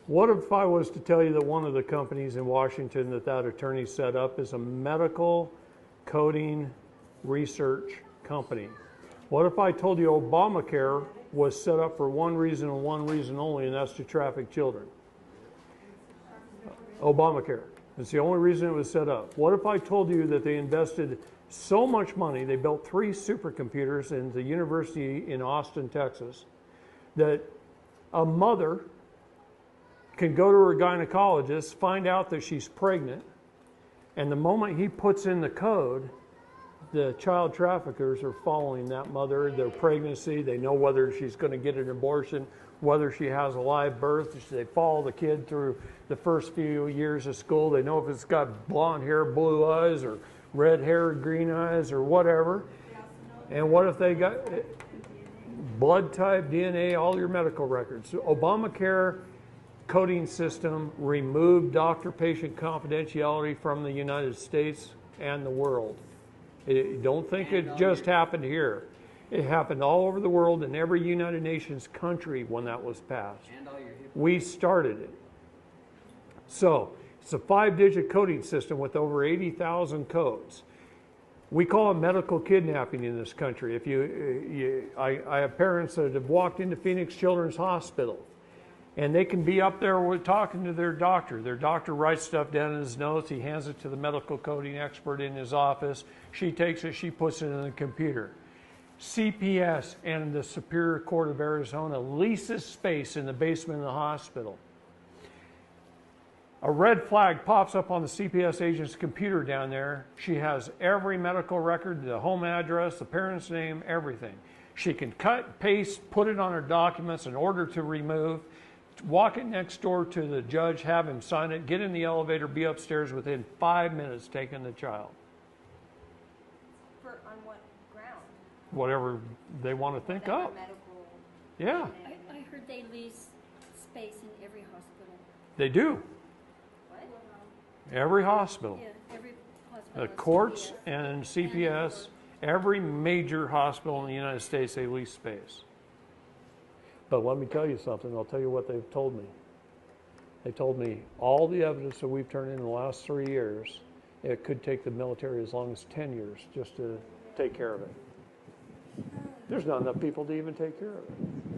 What if I was to tell you that one of the companies in Washington that attorney set up is a medical coding research company? What if I told you Obamacare was set up for one reason and one reason only, and that's to traffic children? Obamacare. It's the only reason it was set up. What if I told you that they invested so much money, they built 3 supercomputers in the university in Austin, Texas, that a mother can go to her gynecologist, find out that she's pregnant, and the moment he puts in the code, the child traffickers are following that mother, their pregnancy. They know whether she's going to get an abortion, whether she has a live birth. They follow the kid through the first few years of school. They know if it's got blonde hair, blue eyes, or red hair, green eyes, or whatever. And what if they got blood type, DNA, all your medical records? So Obamacare coding system removed doctor-patient confidentiality from the United States and the world. Don't think it just happened here. It happened all over the world in every United Nations country when that was passed. We started it. So it's a 5-digit coding system with over 80,000 codes. We call it medical kidnapping in this country. I have parents that have walked into Phoenix Children's Hospital, and they can be up there talking to their doctor. Their doctor writes stuff down in his notes. He hands it to the medical coding expert in his office. She takes it, she puts it in the computer. CPS and the Superior Court of Arizona leases space in the basement of the hospital. A red flag pops up on the CPS agent's computer down there. She has every medical record, the home address, the parent's name, everything. She can cut, paste, put it on her documents, an order to remove, walk it next door to the judge, have him sign it, get in the elevator, be upstairs within 5 minutes taking the child. On what ground? Whatever they want to think up. Medical. Yeah. I heard they lease space in every hospital. They do. What? Every hospital. Yeah, every hospital. The courts and CPS, every major hospital in the United States, they lease space. But let me tell you something. I'll tell you what they've told me. They told me all the evidence that we've turned in the last 3 years, it could take the military as long as 10 years just to take care of it. There's not enough people to even take care of it.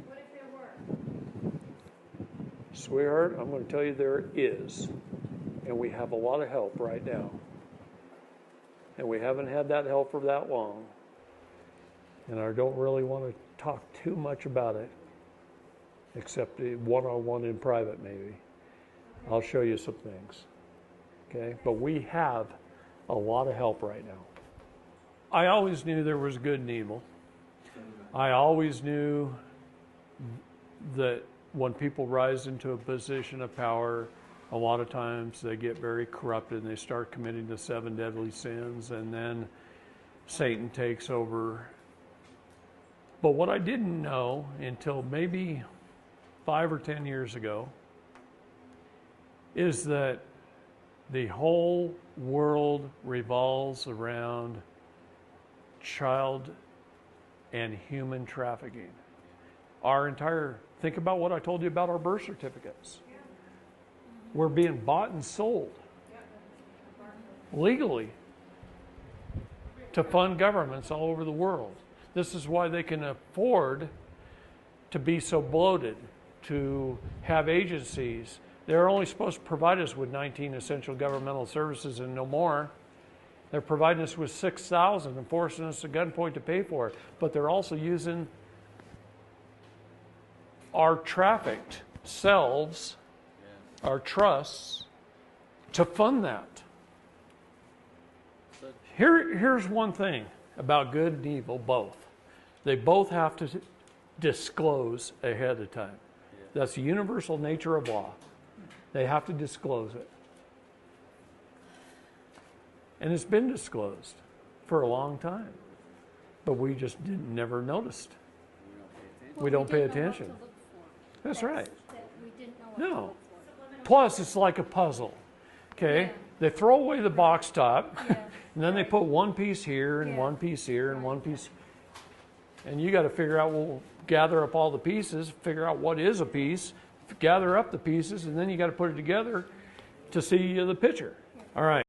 What if there were? Sweetheart, I'm going to tell you there is. And we have a lot of help right now. And we haven't had that help for that long. And I don't really want to talk too much about it, except one-on-one in private maybe. I'll show you some things. Okay? But we have a lot of help right now. I always knew there was good and evil. I always knew that when people rise into a position of power, a lot of times they get very corrupted and they start committing the 7 deadly sins, and then Satan takes over. But what I didn't know until maybe 5 or 10 years ago is that the whole world revolves around child and human trafficking. Think about what I told you about our birth certificates. We're being bought and sold legally to fund governments all over the world. This is why they can afford to be so bloated, to have agencies. They're only supposed to provide us with 19 essential governmental services and no more. They're providing us with 6,000 and forcing us at gunpoint to pay for it. But they're also using our trafficked selves, our trusts, to fund that. Here's one thing about good and evil, both. They both have to disclose ahead of time. That's the universal nature of law. They have to disclose it. And it's been disclosed for a long time. But we just never noticed. We don't pay attention. That's right. No. Plus, it's like a puzzle. Okay? Yeah. They throw away the box top, and then they put one piece here, and one piece here, and one piece. And you got to figure out, gather up all the pieces, figure out what is a piece, gather up the pieces, and then you got to put it together to see the picture. All right.